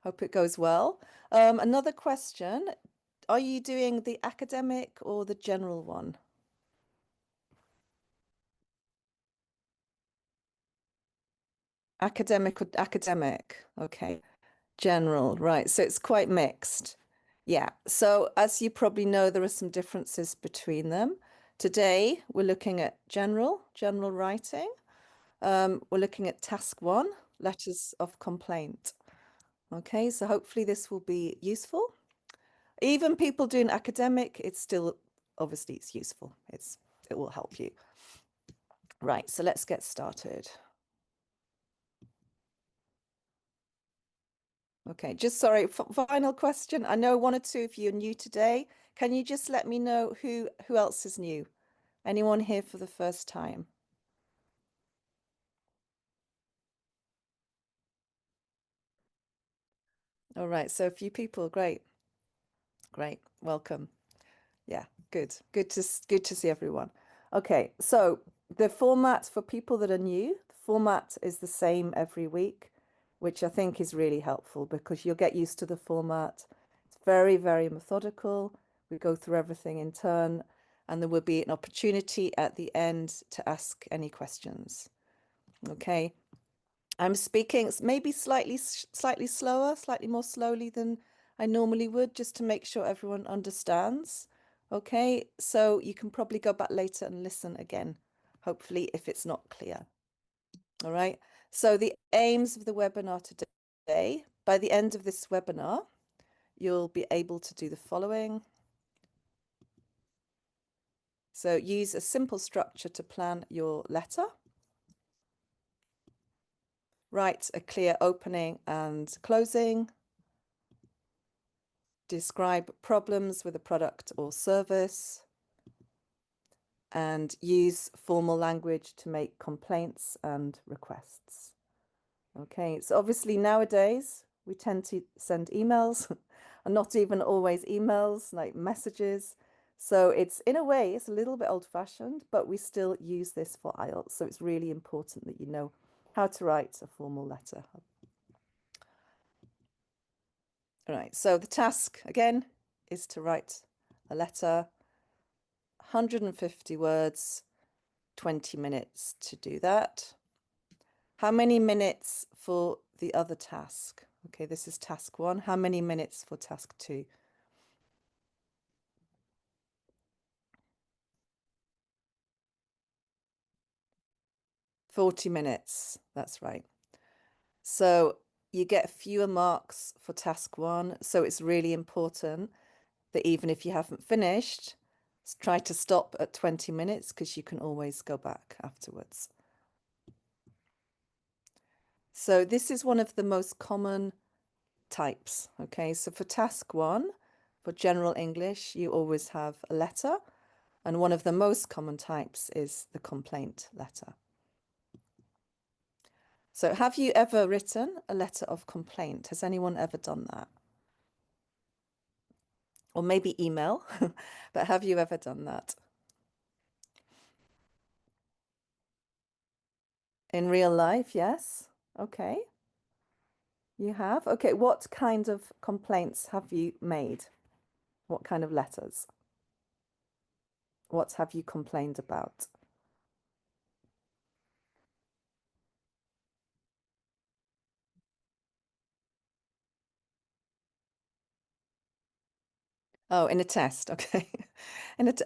Hope it goes well. Another question. Are you doing the academic or the general one? Academic or academic? Okay. General, right. So it's quite mixed. Yeah. So as you probably know, there are some differences between them. Today, we're looking at general writing. We're looking at task one, letters of complaint. Okay, so hopefully this will be useful. Even people doing academic, it's still, obviously it's useful. It will help you. Right, so let's get started. Okay, just sorry, final question. I know one or two of you are new today. Can you just let me know who else is new? Anyone here for the first time? All right, so a few people. Great, great. Welcome. Yeah, good. Good to see everyone. Okay, so the format for people that are new, the format is the same every week, which I think is really helpful because you'll get used to the format. It's very, very methodical. We go through everything in turn, and there will be an opportunity at the end to ask any questions. Okay. I'm speaking maybe slightly slower, slightly more slowly than I normally would, just to make sure everyone understands. Okay, so you can probably go back later and listen again, hopefully, if it's not clear. All right, so the aims of the webinar today, by the end of this webinar, you'll be able to do the following. So use a simple structure to plan your letter. Write a clear opening and closing. Describe problems with a product or service, and use formal language to make complaints and requests. Okay, so obviously nowadays we tend to send emails and not even always emails, like messages. So it's, in a way, it's a little bit old-fashioned, but we still use this for IELTS. So it's really important that you know how to write a formal letter. All right, so the task again is to write a letter, 150 words, 20 minutes to do that. How many minutes for the other task? Okay, this is task one. How many minutes for task two? 40 minutes. That's right. So you get fewer marks for task one. So it's really important that even if you haven't finished, try to stop at 20 minutes because you can always go back afterwards. So this is one of the most common types. Okay, so for task one, for general English, you always have a letter, and one of the most common types is the complaint letter. So have you ever written a letter of complaint? Has anyone ever done that? Or maybe email, but have you ever done that? In real life, yes. Okay, you have. Okay, what kind of complaints have you made? What kind of letters? What have you complained about? Oh, in a test, okay.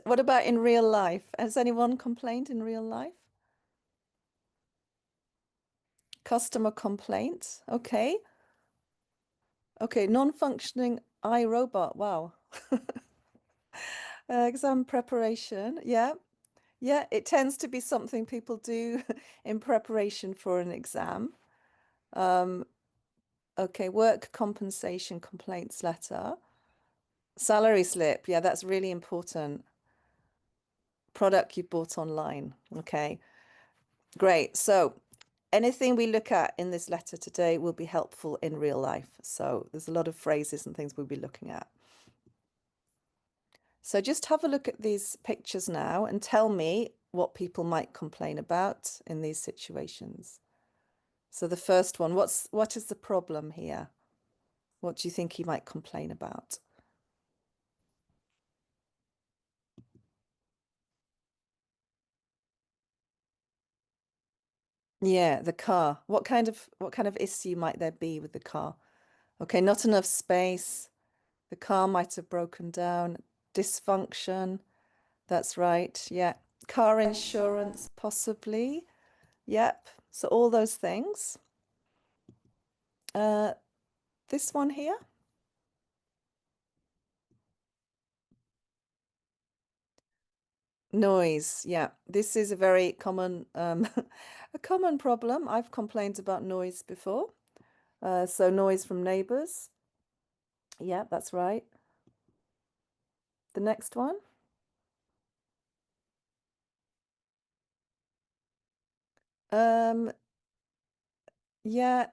What about in real life? Has anyone complained in real life? Customer complaint, okay. Okay, non-functioning iRobot, wow. Exam preparation, yeah. Yeah, it tends to be something people do in preparation for an exam. Um, okay, work compensation complaints letter. Salary slip, yeah, that's really important. Product you bought online, okay. Great. So anything we look at in this letter today will be helpful in real life. So there's a lot of phrases and things we'll be looking at. So just have a look at these pictures now and tell me what people might complain about in these situations. So the first one, what is the problem here? What do you think he might complain about? Yeah, the car. What kind of issue might there be with the car? Okay, not enough space. The car might have broken down. Dysfunction. That's right. Yeah. Car insurance, possibly. Yep. So all those things. Uh, this one here. Noise. Yeah. This is a very common a common problem. I've complained about noise before. So noise from neighbors. Yeah, that's right. The next one. Um, yeah,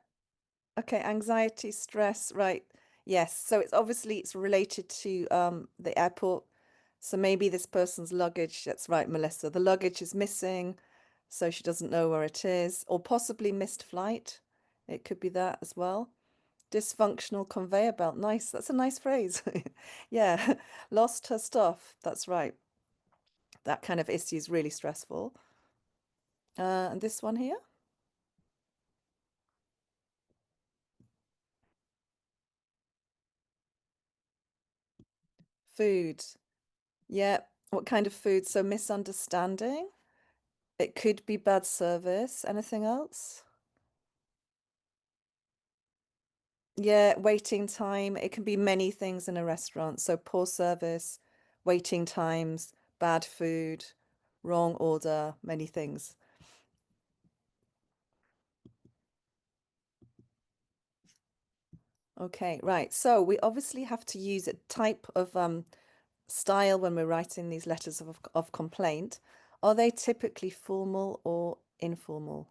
okay, anxiety, stress, right. Yes. So it's related to the airport. So maybe this person's luggage, that's right, Melissa. The luggage is missing, so she doesn't know where it is, or possibly missed flight. It could be that as well. Dysfunctional conveyor belt. Nice. That's a nice phrase. Yeah. Lost her stuff. That's right. That kind of issue is really stressful. And this one here. Food. Yeah. What kind of food? So misunderstanding. It could be bad service. Anything else? Yeah, waiting time. It can be many things in a restaurant. So poor service, waiting times, bad food, wrong order, many things. Okay, right. So we obviously have to use a type of style when we're writing these letters of complaint. Are they typically formal or informal?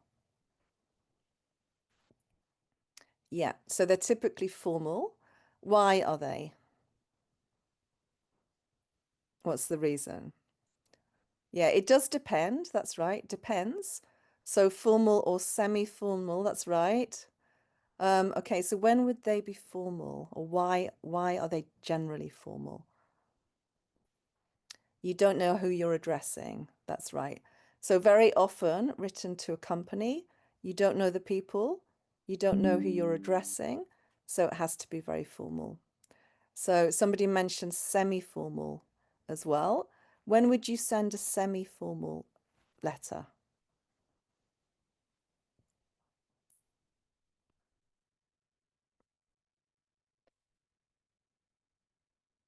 Yeah, so they're typically formal. Why are they? What's the reason? Yeah, it does depend. That's right. Depends. So formal or semi-formal, that's right. Okay, so when would they be formal, or why are they generally formal? You don't know who you're addressing. That's right. So very often written to a company, you don't know the people, you don't know who you're addressing, so it has to be very formal. So somebody mentioned semi-formal as well. When would you send a semi-formal letter?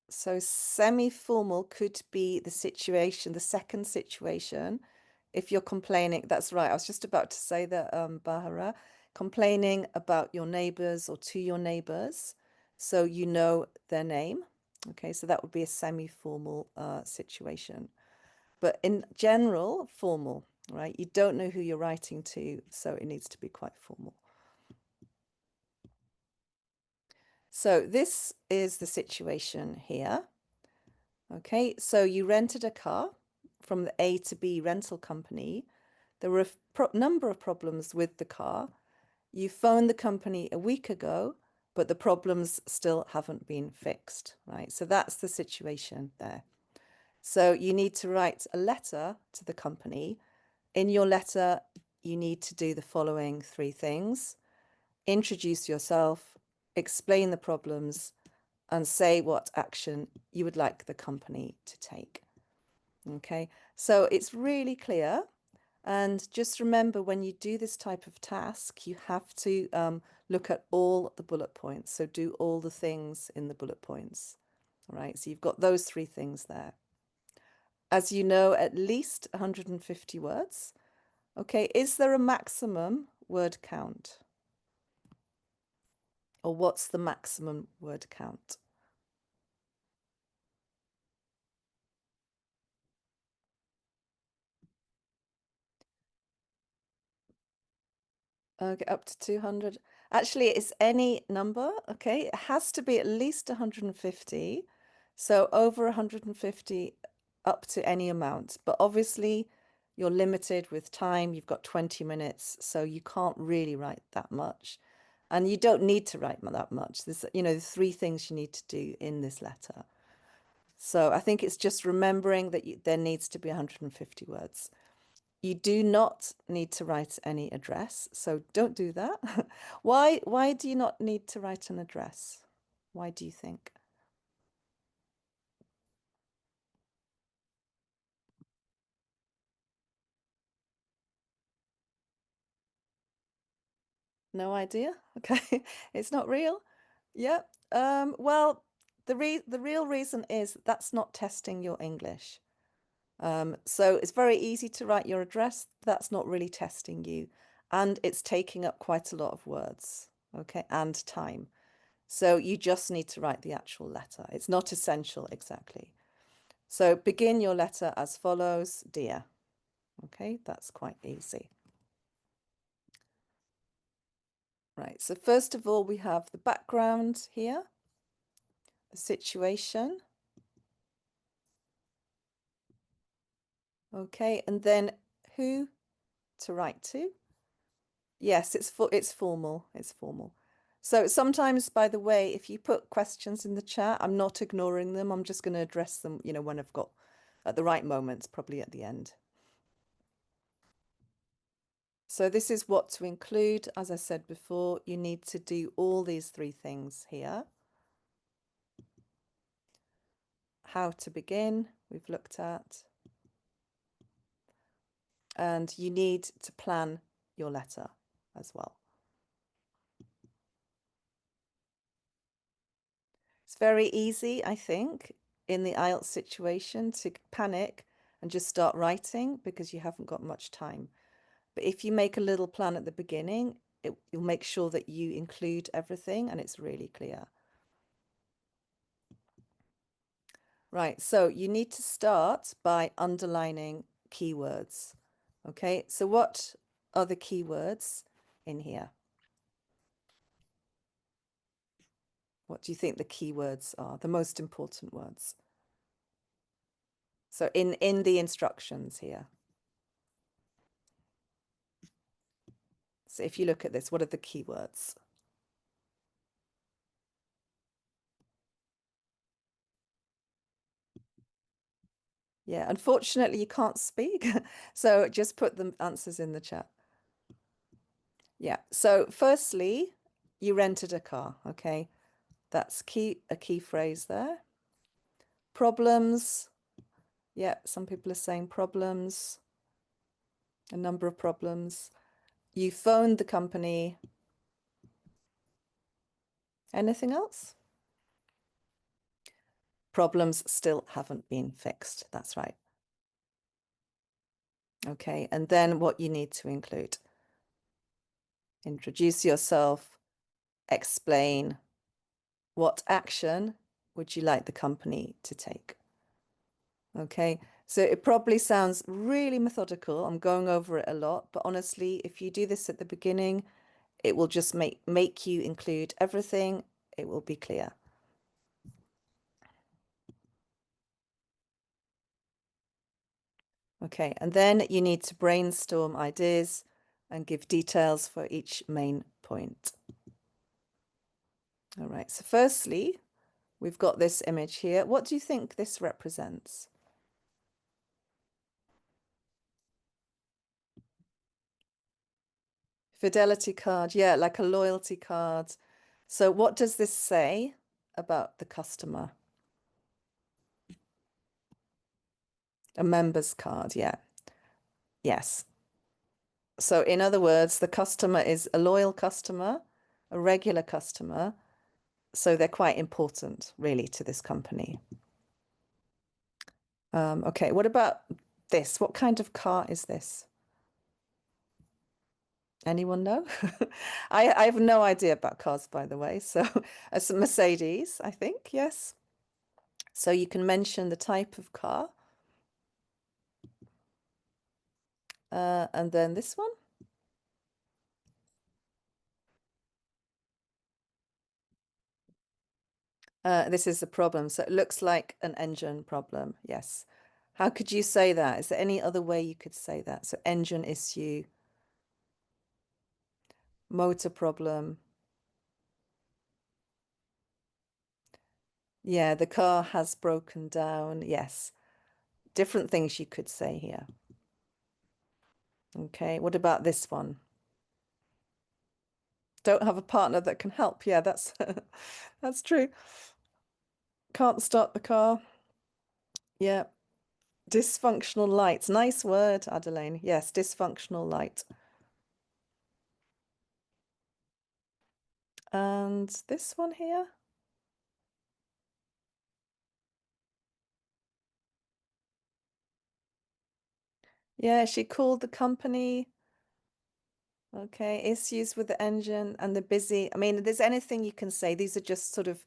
So semi-formal could be the situation, the second situation. If you're complaining, that's right. I was just about to say that, Bahara, complaining about your neighbors or to your neighbors, so you know their name. Okay, so that would be a semi-formal situation. But in general, formal, right? You don't know who you're writing to, so it needs to be quite formal. So this is the situation here. Okay, so you rented a car from the A to B rental company. There were a number of problems with the car. You phoned the company a week ago, but the problems still haven't been fixed, right? So that's the situation there. So you need to write a letter to the company. In your letter, you need to do the following three things: introduce yourself, explain the problems, and say what action you would like the company to take. Okay, so it's really clear. And just remember, when you do this type of task, you have to look at all the bullet points. So do all the things in the bullet points. All right, so you've got those three things there. As you know, at least 150 words. Okay, is there a maximum word count? Or what's the maximum word count? Okay, up to 200. Actually, it's any number, okay? It has to be at least 150. So over 150 up to any amount. But obviously, you're limited with time. You've got 20 minutes, so you can't really write that much. And you don't need to write that much. There's, you know, 3 things you need to do in this letter. So I think it's just remembering that there needs to be 150 words. You do not need to write any address, so don't do that. Why do you not need to write an address? Why do you think? No idea? Okay. It's not real? Yeah. Well, the real reason is that's not testing your English. So it's very easy to write your address. That's not really testing you. And it's taking up quite a lot of words, okay, and time. So you just need to write the actual letter. It's not essential exactly. So begin your letter as follows, dear. Okay, that's quite easy. Right, so first of all, we have the background here, the situation. Okay, and then who to write to. Yes, it's formal. It's formal. So sometimes, by the way, if you put questions in the chat, I'm not ignoring them. I'm just going to address them, you know, when I've got at the right moments, probably at the end. So this is what to include. As I said before, you need to do all these 3 things here. How to begin, we've looked at. And you need to plan your letter as well. It's very easy, I think, in the IELTS situation to panic and just start writing because you haven't got much time. But if you make a little plan at the beginning, you'll make sure that you include everything and it's really clear. Right, so you need to start by underlining keywords. Okay, so what are the keywords in here? What do you think the keywords are, the most important words? So in the instructions here. So if you look at this, what are the keywords? Yeah, unfortunately, you can't speak. So just put the answers in the chat. Yeah, so firstly, you rented a car, okay? That's a key phrase there. Problems. Yeah, some people are saying problems, a number of problems. You phoned the company. Anything else? Problems still haven't been fixed. That's right. Okay, and then what you need to include. Introduce yourself, explain what action would you like the company to take. Okay, so it probably sounds really methodical. I'm going over it a lot, but honestly, if you do this at the beginning, it will just make you include everything. It will be clear. Okay, and then you need to brainstorm ideas and give details for each main point. All right, so firstly, we've got this image here. What do you think this represents? Fidelity card, yeah, like a loyalty card. So what does this say about the customer? A member's card, yeah. Yes. So in other words, the customer is a loyal customer, a regular customer. So they're quite important, really, to this company. Okay, what about this? What kind of car is this? Anyone know? I have no idea about cars, by the way. So it's a Mercedes, I think, yes. So you can mention the type of car. And then this one. This is the problem. So it looks like an engine problem. Yes. How could you say that? Is there any other way you could say that? So engine issue, motor problem. Yeah, the car has broken down. Yes. Different things you could say here. Okay, what about this one? Don't have a partner that can help. Yeah, that's that's true. Can't start the car. Yeah. Dysfunctional lights. Nice word, Adeline. Yes, dysfunctional light. And this one here. Yeah, she called the company. Okay, issues with the engine and the busy. I mean, if there's anything you can say. These are just sort of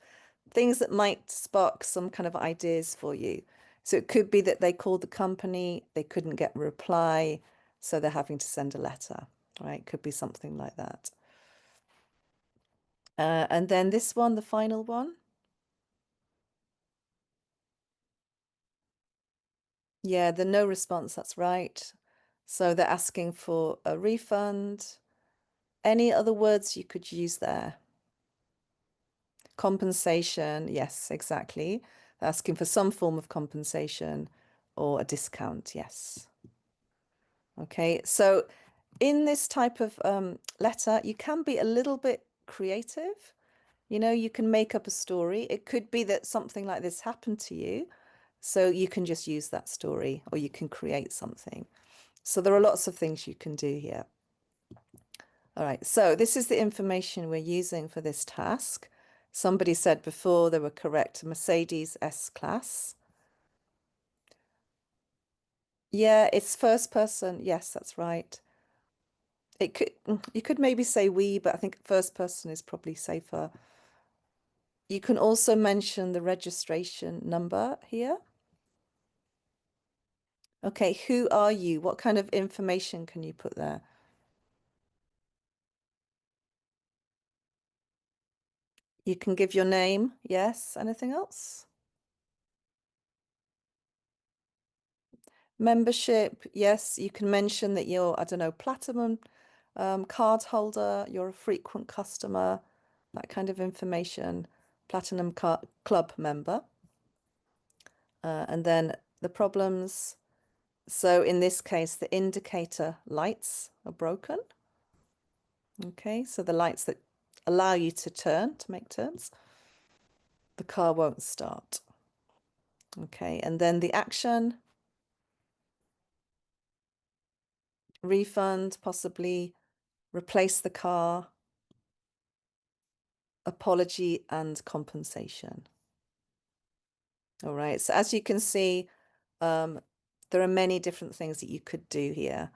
things that might spark some kind of ideas for you. So it could be that they called the company, they couldn't get a reply, so they're having to send a letter, right? Could be something like that. And then this one, the final one. Yeah, the no response, that's right. So they're asking for a refund. Any other words you could use there? Compensation, yes, exactly. They're asking for some form of compensation or a discount, yes. Okay, so in this type of letter, you can be a little bit creative. You know, you can make up a story. It could be that something like this happened to you, so you can just use that story or you can create something. So there are lots of things you can do here. All right, so this is the information we're using for this task. Somebody said before they were correct, Mercedes S-Class. Yeah, it's first person. Yes, that's right. It could you could maybe say we, but I think first person is probably safer. You can also mention the registration number here. Okay, who are you? What kind of information can you put there? You can give your name. Yes. Anything else? Membership. Yes. You can mention that you're, I don't know, platinum card holder, you're a frequent customer, that kind of information. Platinum club member. And then the problems. So in this case, the indicator lights are broken. Okay, so the lights that allow you to turn, to make turns. The car won't start. Okay, and then the action, refund, possibly replace the car, apology and compensation. All right, so as you can see, there are many different things that you could do here.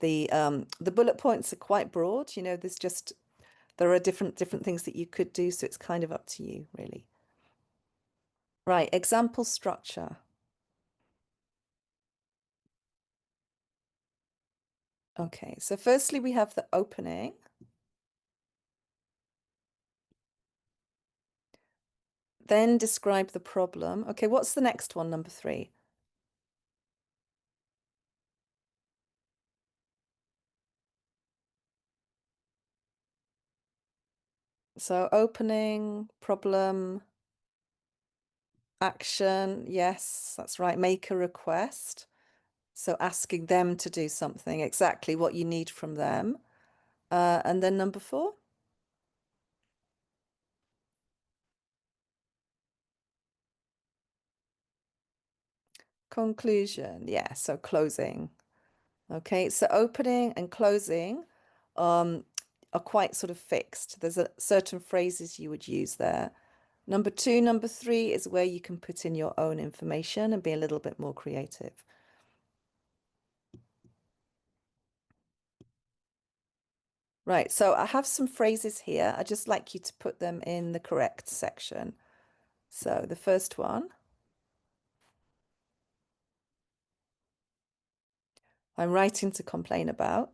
The bullet points are quite broad, you know, there are different things that you could do, so it's kind of up to you, really. Right, example structure. Okay, so firstly we have the opening. Then describe the problem. Okay, what's the next one, number 3? So opening, problem, action. Yes, that's right. Make a request. So asking them to do something, exactly what you need from them. And then number 4, conclusion. Yeah, so closing. Okay, so opening and closing um, are quite sort of fixed. There's certain phrases you would use there. Number 2, number 3 is where you can put in your own information and be a little bit more creative. Right, so I have some phrases here. I'd just like you to put them in the correct section. So the first one, I'm writing to complain about.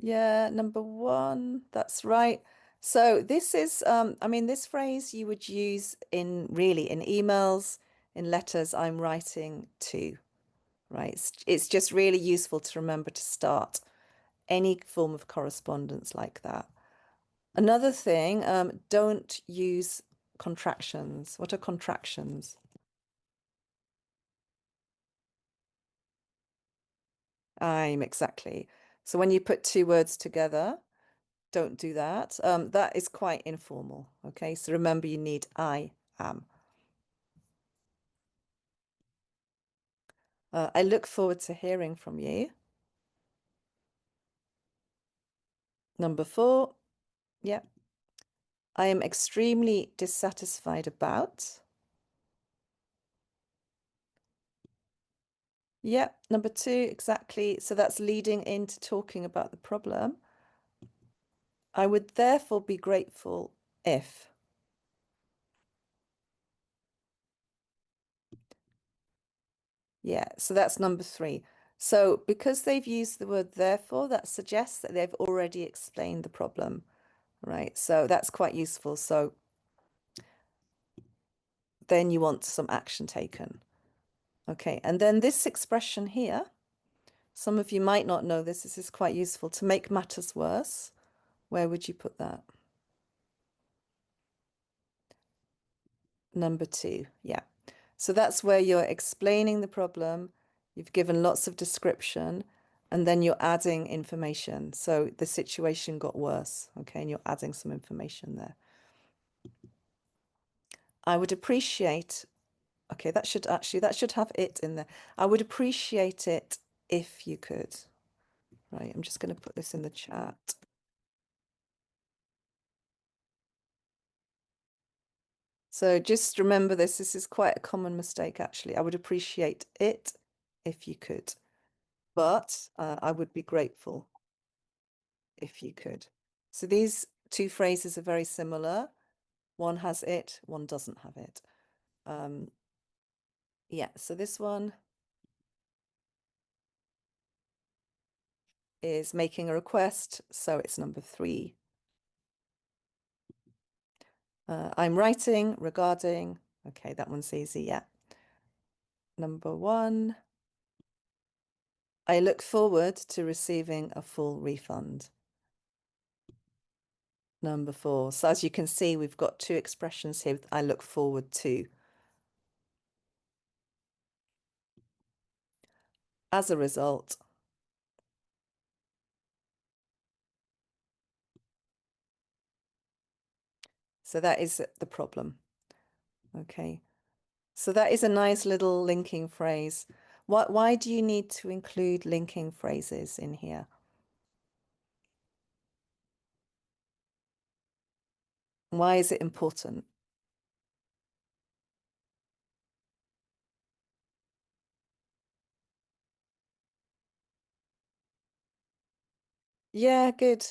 Yeah, number 1, that's right. So this is, I mean, this phrase you would use in really in emails, in letters I'm writing to, right? It's just really useful to remember to start any form of correspondence like that. Another thing, don't use contractions. What are contractions? I'm exactly. So when you put two words together, don't do that. That is quite informal. Okay, so remember you need I am. I look forward to hearing from you. Number 4, yeah. I am extremely dissatisfied about. Yeah, number 2, exactly. So that's leading into talking about the problem. I would therefore be grateful if. Yeah, so that's number 3. So because they've used the word therefore, that suggests that they've already explained the problem, right? So that's quite useful. So then you want some action taken. Okay, and then this expression here, some of you might not know this. This is quite useful. To make matters worse, where would you put that? Number 2, yeah. So that's where you're explaining the problem. You've given lots of description, and then you're adding information. So the situation got worse, okay, and you're adding some information there. I would appreciate, okay, that should have it in there. I would appreciate it if you could. Right, I'm just going to put this in the chat. So just remember this. This is quite a common mistake, actually. I would appreciate it if you could, but I would be grateful if you could. So these two phrases are very similar. One has it, one doesn't have it. Yeah, so this one is making a request, so it's number 3. I'm writing regarding, okay, that one's easy, yeah. Number 1, I look forward to receiving a full refund. Number 4, so as you can see, we've got two expressions here, I look forward to. As a result, so that is the problem, okay. So that is a nice little linking phrase. Why do you need to include linking phrases in here? Why is it important? Yeah, good.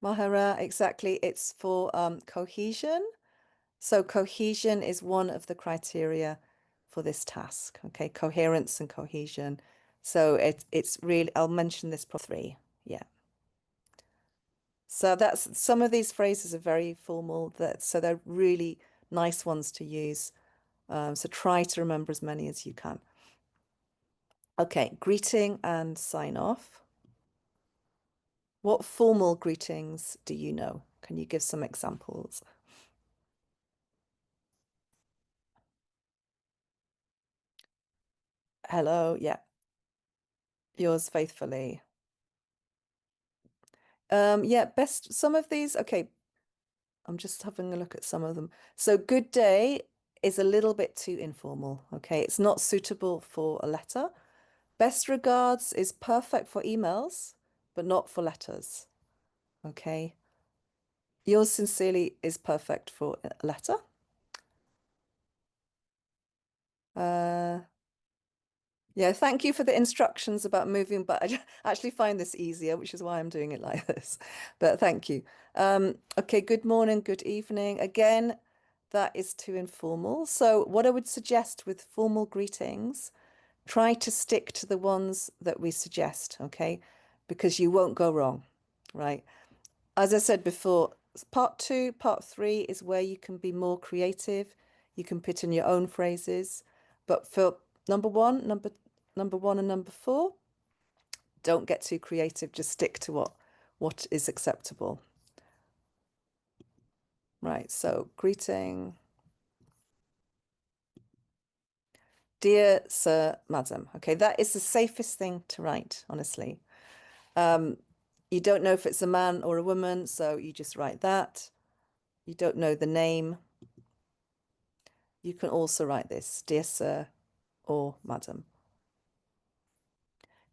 Mahara, exactly. It's for cohesion. So cohesion is one of the criteria for this task. Okay, coherence and cohesion. So it's really, I'll mention this for 3. Yeah. So that's some of these phrases are very formal, so they're really nice ones to use. So try to remember as many as you can. Okay, greeting and sign off. What formal greetings do you know? Can you give some examples? Hello, yeah. Yours faithfully. Yeah, best some of these. Okay, I'm just having a look at some of them. So good day is a little bit too informal. Okay, it's not suitable for a letter. Best regards is perfect for emails, but not for letters. Okay. Yours sincerely is perfect for a letter. Uh, yeah, thank you for the instructions about moving, but I actually find this easier, which is why I'm doing it like this. But thank you. Okay, good morning, good evening. Again, that is too informal. So what I would suggest with formal greetings, try to stick to the ones that we suggest, okay? Because you won't go wrong, right? As I said before, part 2, part 3 is where you can be more creative. You can put in your own phrases. But for number one and number 4, don't get too creative. Just stick to what is acceptable. Right, so greeting. Dear Sir, Madam. Okay, that is the safest thing to write, honestly. You don't know if it's a man or a woman, so you just write that. You don't know the name. You can also write this, Dear Sir or Madam.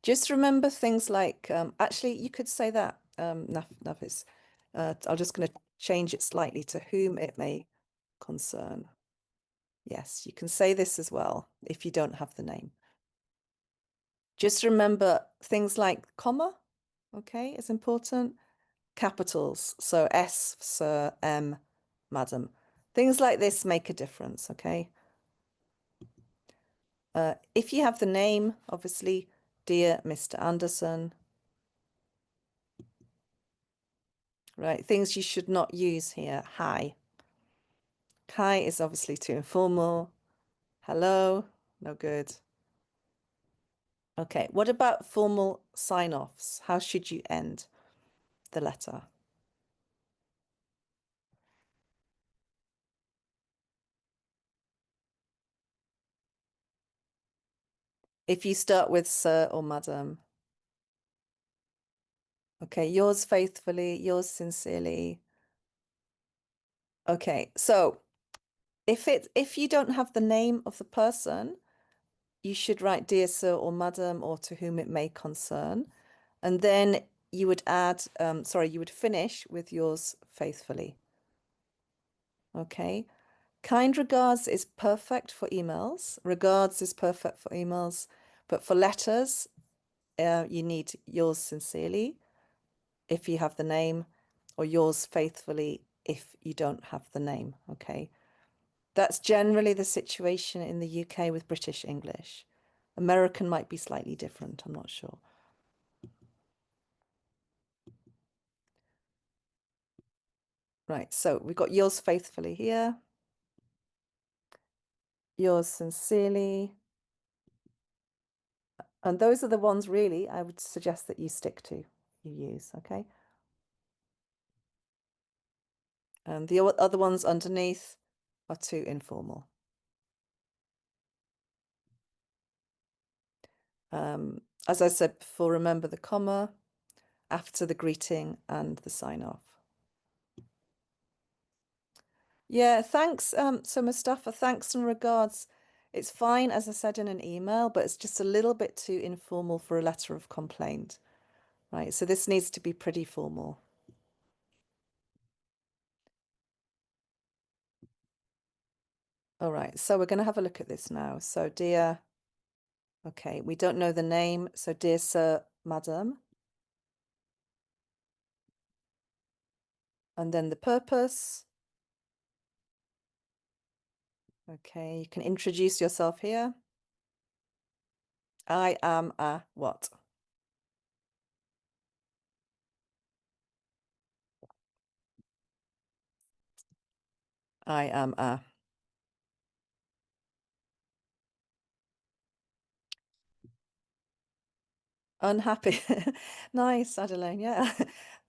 Just remember things like, actually, you could say that, Nafis. I'm just going to change it slightly to whom it may concern. Yes, you can say this as well if you don't have the name. Just remember things like comma, okay, is important. Capitals, so S, Sir, M, Madam. Things like this make a difference, okay? If you have the name, obviously, Dear Mr. Anderson. Right, things you should not use here. Hi. Hi is obviously too informal. Hello, no good. Okay, what about formal sign-offs? How should you end the letter? If you start with sir or madam. Okay, yours faithfully, yours sincerely. Okay, so if you don't have the name of the person, you should write dear sir or madam or to whom it may concern. And then you would add, you would finish with yours faithfully. Okay. Kind regards is perfect for emails. Regards is perfect for emails. But for letters, you need yours sincerely if you have the name, or yours faithfully if you don't have the name. Okay. That's generally the situation in the UK with British English. American might be slightly different. I'm not sure. Right. So we've got yours faithfully here. Yours sincerely. And those are the ones really I would suggest that you stick to, you use, okay? And the other ones underneath are too informal. As I said before, remember the comma after the greeting and the sign off. Yeah, thanks. So Mustafa, thanks and regards. It's fine, as I said in an email, but it's just a little bit too informal for a letter of complaint, right? So this needs to be pretty formal. All right, so we're going to have a look at this now. So dear, okay, we don't know the name. So dear sir, madam. And then the purpose. Okay, you can introduce yourself here. I am a what? I am a unhappy. Nice, Adeline. Yeah,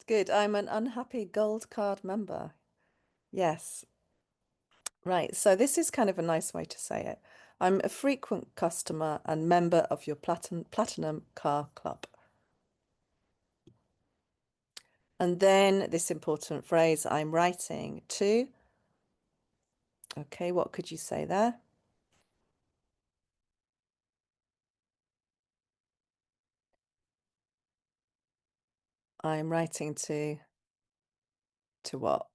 good. I'm an unhappy gold card member. Yes. Right. So this is kind of a nice way to say it. I'm a frequent customer and member of your platinum car club. And then this important phrase, I'm writing to. Okay, what could you say there? I'm writing to what?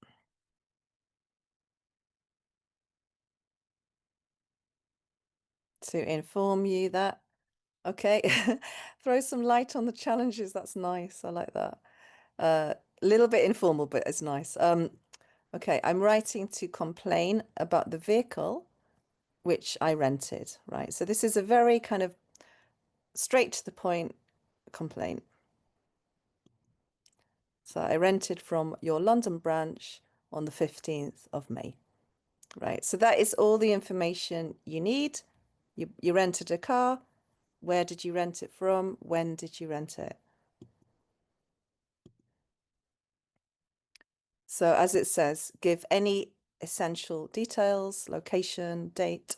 To inform you that. Okay, throw some light on the challenges. That's nice. I like that. A little bit informal, but it's nice. Okay, I'm writing to complain about the vehicle which I rented, right? So this is a very kind of straight to the point complaint. So I rented from your London branch on the 15th of May, right? So that is all the information you need. You rented a car. Where did you rent it from? When did you rent it? So as it says, give any essential details, location, date.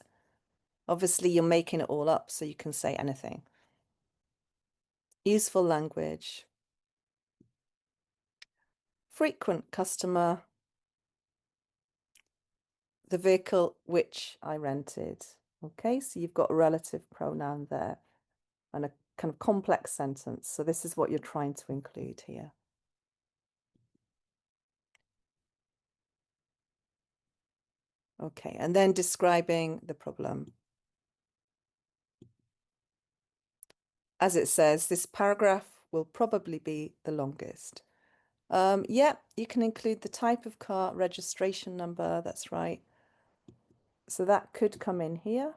Obviously, you're making it all up, so you can say anything. Useful language. Frequent customer. The vehicle which I rented. Okay, so you've got a relative pronoun there and a kind of complex sentence. So this is what you're trying to include here. Okay, and then describing the problem. As it says, this paragraph will probably be the longest. Yeah, you can include the type of car, registration number, that's right. So that could come in here.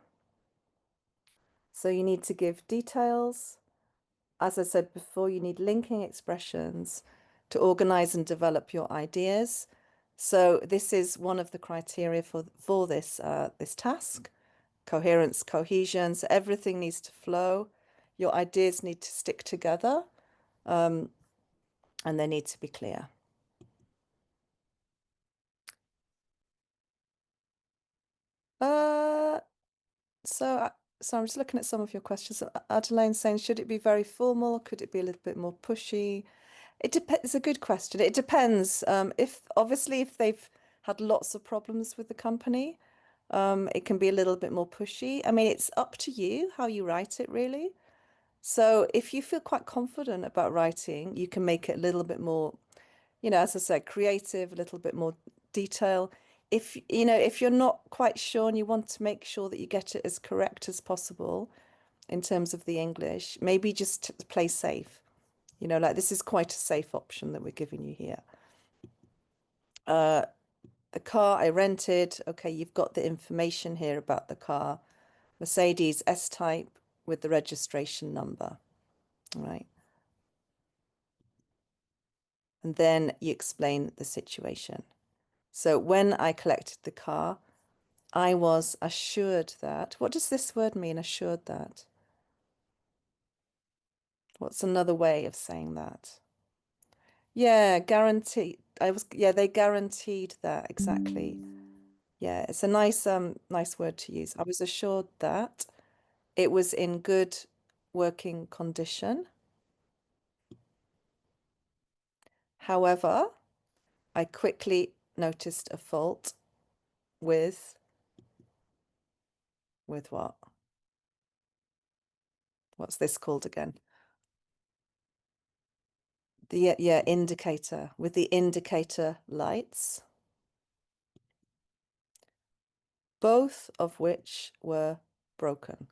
So you need to give details. As I said before, you need linking expressions to organize and develop your ideas. So this is one of the criteria for this this task. Coherence, cohesion. So everything needs to flow. Your ideas need to stick together, and they need to be clear. Uh, so, so I'm just looking at some of your questions. Adelaine's saying, should it be very formal? Could it be a little bit more pushy? It depends. It's a good question. It depends. If obviously if they've had lots of problems with the company, it can be a little bit more pushy. I mean, it's up to you how you write it, really. So if you feel quite confident about writing, you can make it a little bit more, as I said, creative, a little bit more detail. If, if you're not quite sure and you want to make sure that you get it as correct as possible in terms of the English, maybe just play safe. Like this is quite a safe option that we're giving you here. The car I rented, okay, you've got the information here about the car. Mercedes S-Type with the registration number, right? And then you explain the situation. So when I collected the car, I was assured that, what does this word mean, assured that? What's another way of saying that? Yeah, guaranteed. They guaranteed that, exactly. Yeah, it's a nice word to use. I was assured that it was in good working condition. However, I quickly noticed a fault with what? What's this called again? The indicator, with the indicator lights, both of which were broken.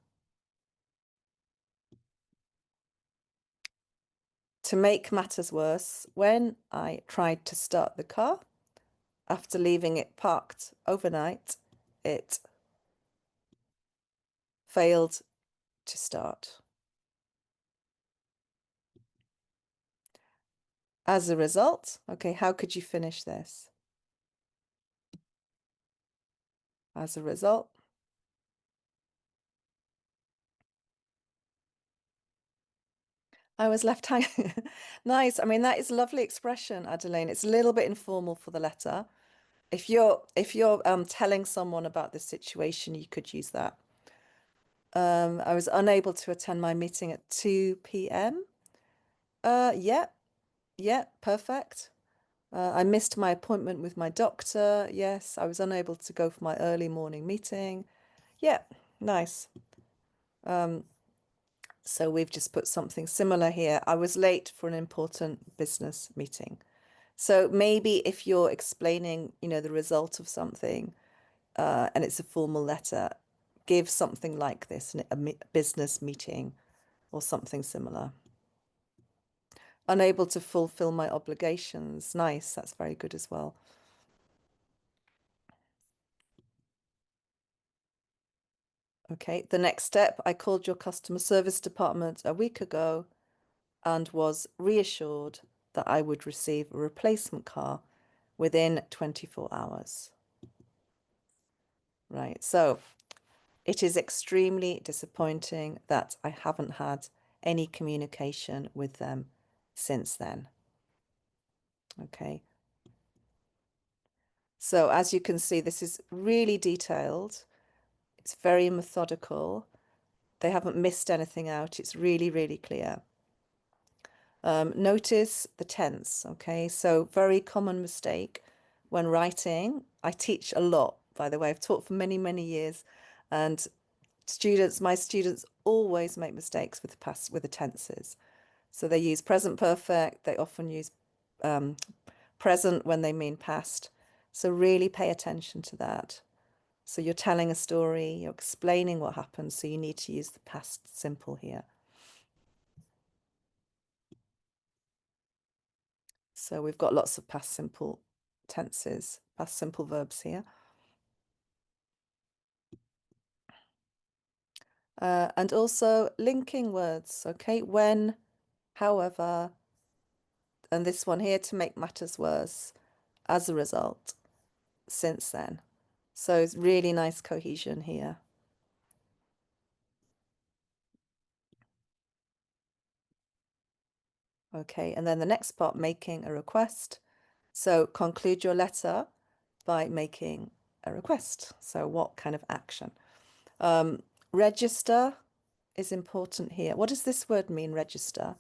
To make matters worse, when I tried to start the car, after leaving it parked overnight, it failed to start. As a result, okay, how could you finish this? As a result, I was left hanging. Nice. I mean, that is a lovely expression, Adeline. It's a little bit informal for the letter. If you're telling someone about this situation, you could use that. I was unable to attend my meeting at 2 p.m. Yeah, yeah, perfect. I missed my appointment with my doctor. Yes, I was unable to go for my early morning meeting. Yeah, nice. So we've just put something similar here. I was late for an important business meeting. So maybe if you're explaining, the result of something, and it's a formal letter, give something like this, a business meeting or something similar. Unable to fulfill my obligations. Nice, that's very good as well. Okay, the next step, I called your customer service department a week ago and was reassured that I would receive a replacement car within 24 hours. Right, so it is extremely disappointing that I haven't had any communication with them since then. Okay. So as you can see, this is really detailed. It's very methodical. They haven't missed anything out. It's really, really clear. Notice the tense, okay? So very common mistake when writing. I teach a lot, by the way. I've taught for many, many years, and my students always make mistakes with the tenses. So they use present perfect. They often use present when they mean past. So really pay attention to that. So you're telling a story, you're explaining what happened, so you need to use the past simple here. So we've got lots of past simple tenses, past simple verbs here. And also linking words, okay? When, however, and this one here to make matters worse, as a result, since then. So it's really nice cohesion here. Okay, and then the next part, making a request. So conclude your letter by making a request. So what kind of action? Register is important here. What does this word mean, register?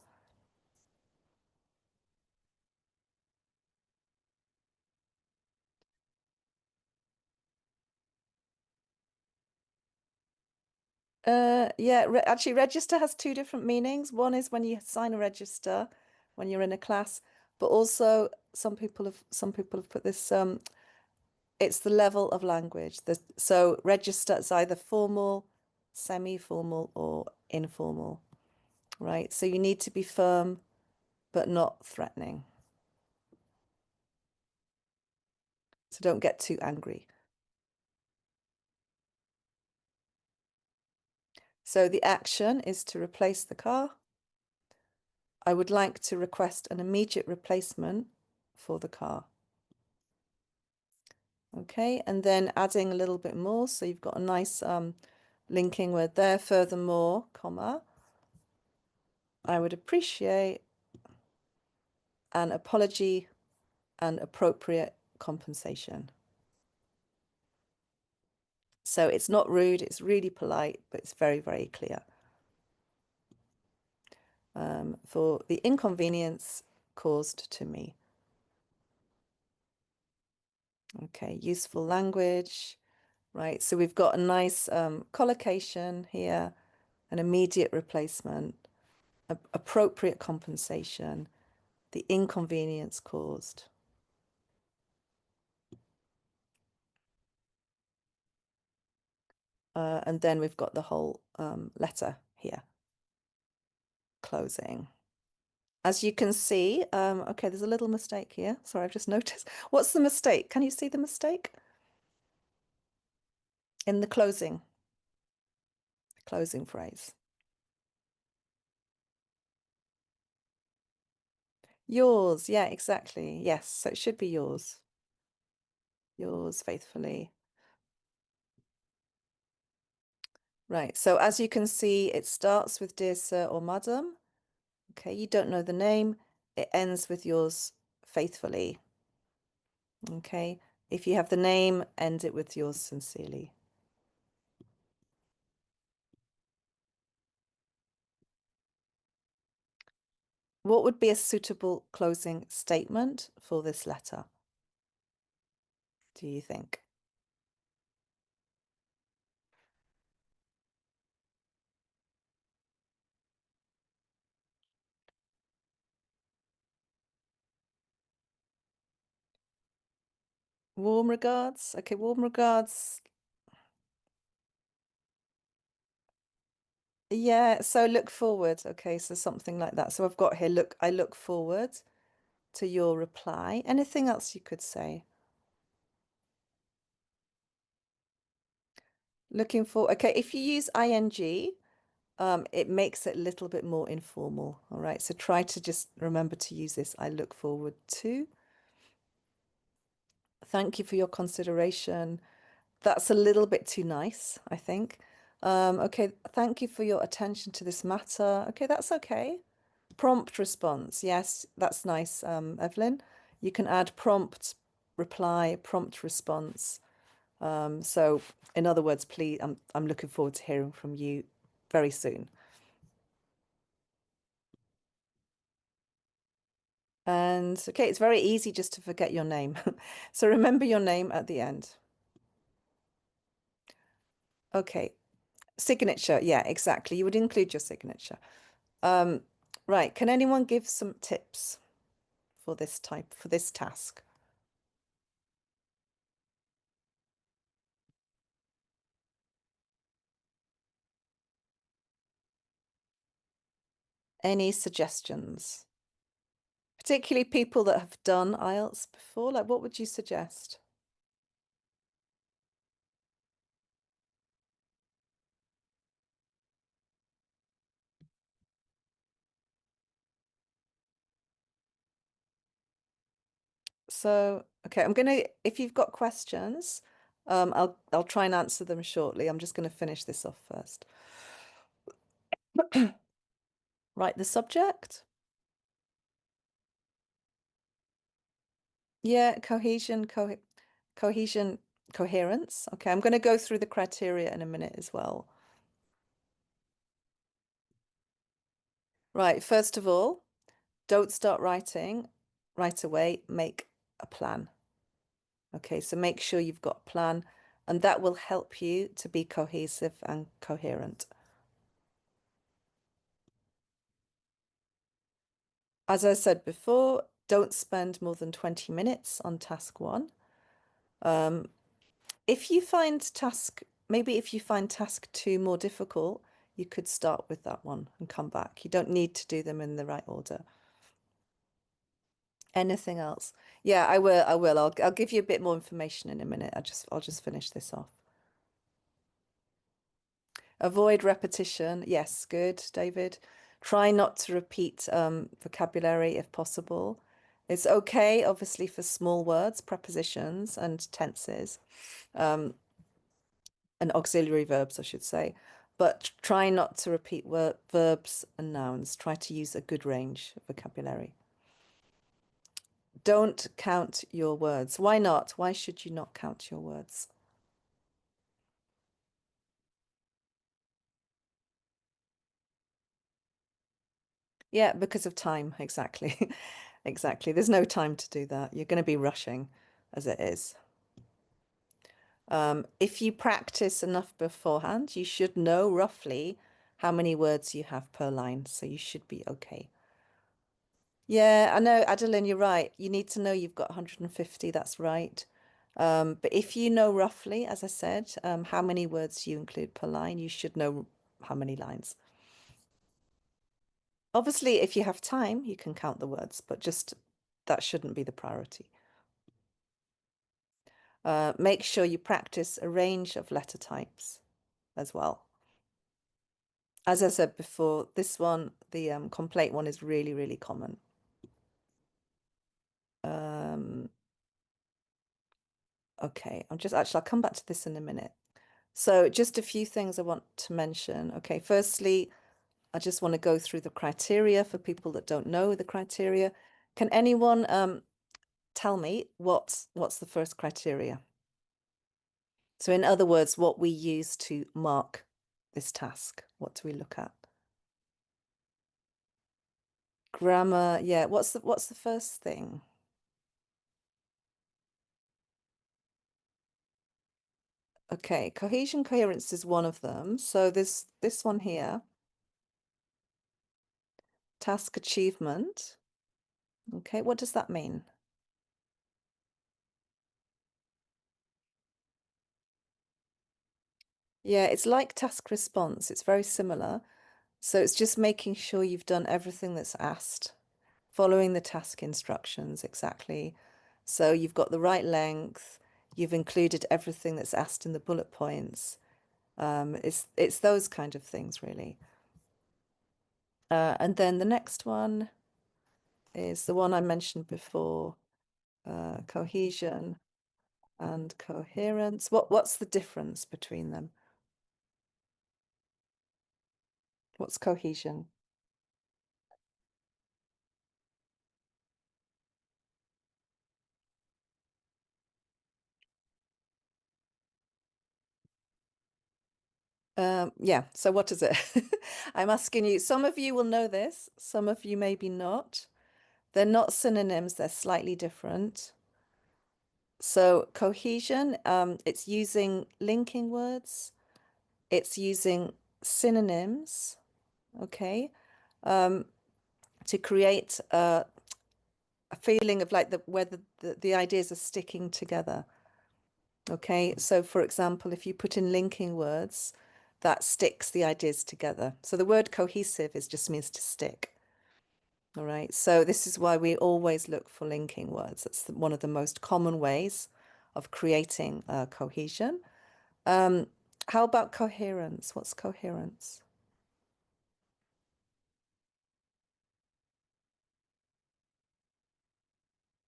Yeah, actually, register has two different meanings. One is when you sign a register when you're in a class, but also some people have put this it's the level of language. So register is either formal, semi-formal, or informal, right? So you need to be firm but not threatening. So don't get too angry. So the action is to replace the car. I would like to request an immediate replacement for the car. Okay, and then adding a little bit more. So you've got a nice linking word there. Furthermore, comma, I would appreciate an apology and appropriate compensation. So it's not rude, it's really polite, but it's very, very clear. For the inconvenience caused to me. Okay, useful language, right? So we've got a nice collocation here, an immediate replacement, appropriate compensation, the inconvenience caused. And then we've got the whole letter here, closing. As you can see, okay, there's a little mistake here. Sorry, I've just noticed. What's the mistake? Can you see the mistake? In the closing phrase. Yours, yeah, exactly. Yes, so it should be yours. Yours faithfully. Right, so as you can see, it starts with dear sir or madam. Okay, you don't know the name. It ends with yours faithfully. Okay, if you have the name, end it with yours sincerely. What would be a suitable closing statement for this letter, do you think? Warm regards. Okay, warm regards. Yeah, so look forward. Okay, so something like that. So I've got here, look, I look forward to your reply. Anything else you could say? Looking for, okay, if you use ing, it makes it a little bit more informal. All right, so try to just remember to use this. I look forward to. Thank you for your consideration. That's a little bit too nice, I think. Okay, thank you for your attention to this matter. Okay, that's okay. Prompt response. Yes, that's nice, Evelyn. You can add prompt reply, prompt response. So in other words, please, I'm looking forward to hearing from you very soon. And okay, it's very easy just to forget your name. So remember your name at the end. Okay, signature. Yeah, exactly. You would include your signature. Um, right. Can anyone give some tips for for this task? Any suggestions? Particularly people that have done IELTS before, like what would you suggest? So, okay, if you've got questions, I'll try and answer them shortly. I'm just going to finish this off first. Right, the subject. Yeah, cohesion, coherence. Okay, I'm going to go through the criteria in a minute as well. Right, first of all, don't start writing right away. Make a plan. Okay, so make sure you've got a plan, and that will help you to be cohesive and coherent. As I said before, don't spend more than 20 minutes on task one. Um, if you find maybe if you find task two more difficult, you could start with that one and come back. You don't need to do them in the right order. Anything else? Yeah, I will. I will. I'll give you a bit more information in a minute. I'll just finish this off. Avoid repetition. Yes, good, David. Try not to repeat vocabulary if possible. It's okay, obviously, for small words, prepositions, and tenses, um, and auxiliary verbs, I should say. But try not to repeat verbs and nouns. Try to use a good range of vocabulary. Don't count your words. Why not? Why should you not count your words? Yeah, because of time, exactly. Exactly. There's no time to do that. You're going to be rushing as it is. If you practice enough beforehand, you should know roughly how many words you have per line, so you should be okay. Yeah, I know, Adeline, you're right. You need to know you've got 150, that's right. But if you know roughly, as I said, how many words you include per line, you should know how many lines. Obviously, if you have time, you can count the words, but just that shouldn't be the priority. Make sure you practice a range of letter types as well. As I said before, this one, the complaint one, is really, really common. Um, okay, I'll come back to this in a minute. So just a few things I want to mention. Okay, firstly, I just want to go through the criteria for people that don't know the criteria. Can anyone tell me what's the first criteria? So in other words, what we use to mark this task. What do we look at? Grammar, yeah. What's the first thing? Okay, cohesion coherence is one of them. So this one here, task achievement. Okay, what does that mean? Yeah, it's like task response. It's very similar. So it's just making sure you've done everything that's asked, following the task instructions exactly. So you've got the right length, you've included everything that's asked in the bullet points. It's those kind of things really. And then the next one is the one I mentioned before, cohesion and coherence. What's the difference between them? What's cohesion? Yeah, so what is it? I'm asking you, some of you will know this, some of you maybe not. They're not synonyms, they're slightly different. So cohesion, it's using linking words, it's using synonyms, okay, to create a feeling of like where the ideas are sticking together. Okay, so for example, if you put in linking words, that sticks the ideas together. So the word cohesive is just means to stick. All right, so this is why we always look for linking words. That's one of the most common ways of creating cohesion. How about coherence? What's coherence?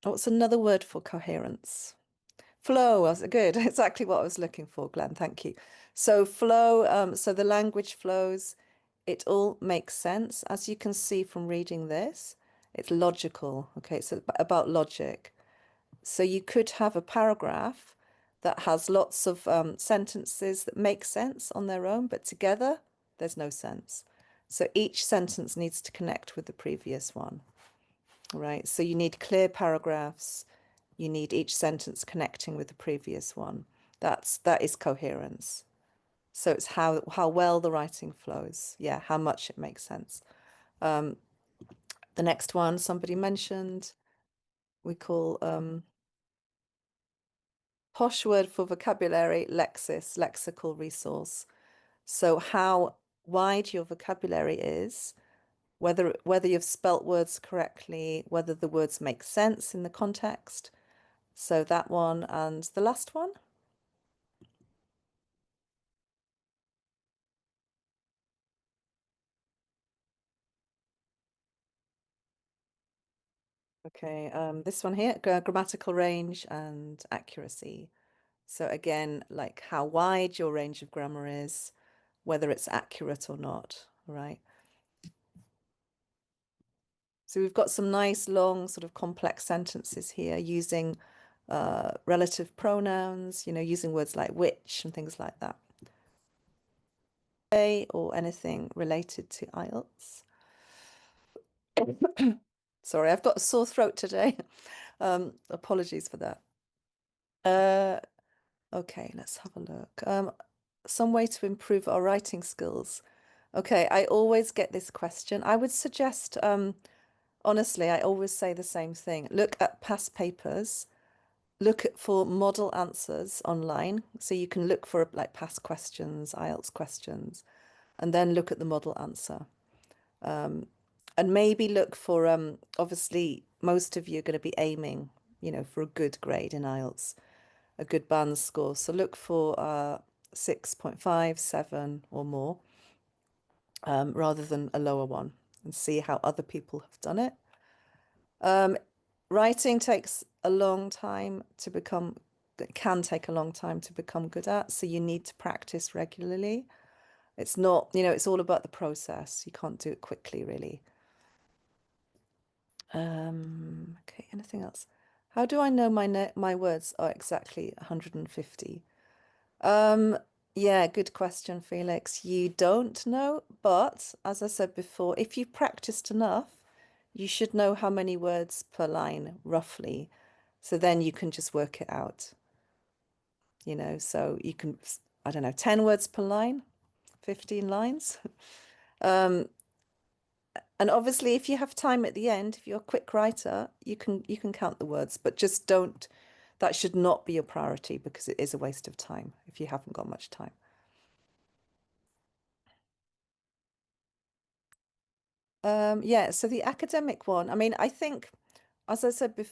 What's another word for coherence? Flow, was good. Exactly what I was looking for, Glenn. Thank you. So flow, so the language flows, it all makes sense. As you can see from reading this, it's logical. Okay, it's about logic. So you could have a paragraph that has lots of sentences that make sense on their own, but together there's no sense. So each sentence needs to connect with the previous one, right? So you need clear paragraphs. You need each sentence connecting with the previous one. That is coherence. So it's how well the writing flows. Yeah, how much it makes sense. The next one somebody mentioned, we call posh word for vocabulary, lexis, lexical resource. So how wide your vocabulary is, whether you've spelt words correctly, whether the words make sense in the context. So that one and the last one. Okay, this one here, grammatical range and accuracy. So again, like how wide your range of grammar is, whether it's accurate or not, right? So we've got some nice long sort of complex sentences here using relative pronouns, using words like which and things like that. Or anything related to IELTS. Sorry, I've got a sore throat today. Apologies for that. Okay, let's have a look. Some way to improve our writing skills. Okay, I always get this question. I would suggest, honestly, I always say the same thing. Look at past papers, look for model answers online. So you can look for like past questions, IELTS questions, and then look at the model answer. And maybe look for, obviously, most of you are going to be aiming, for a good grade in IELTS, a good band score. So look for 6.5, 7 or more, rather than a lower one, and see how other people have done it. Writing takes a long time to become, it can take a long time to become good at, so you need to practice regularly. It's not, it's all about the process. You can't do it quickly, really. Okay, anything else? How do I know my words are exactly 150? Yeah, good question, Felix. You don't know, but as I said before, if you've practiced enough, you should know how many words per line, roughly. So then you can just work it out, so you can, I don't know, 10 words per line, 15 lines. And obviously, if you have time at the end, if you're a quick writer, you can count the words, but just don't, that should not be your priority because it is a waste of time if you haven't got much time. Yeah, so the academic one, I mean, I think, as I said before,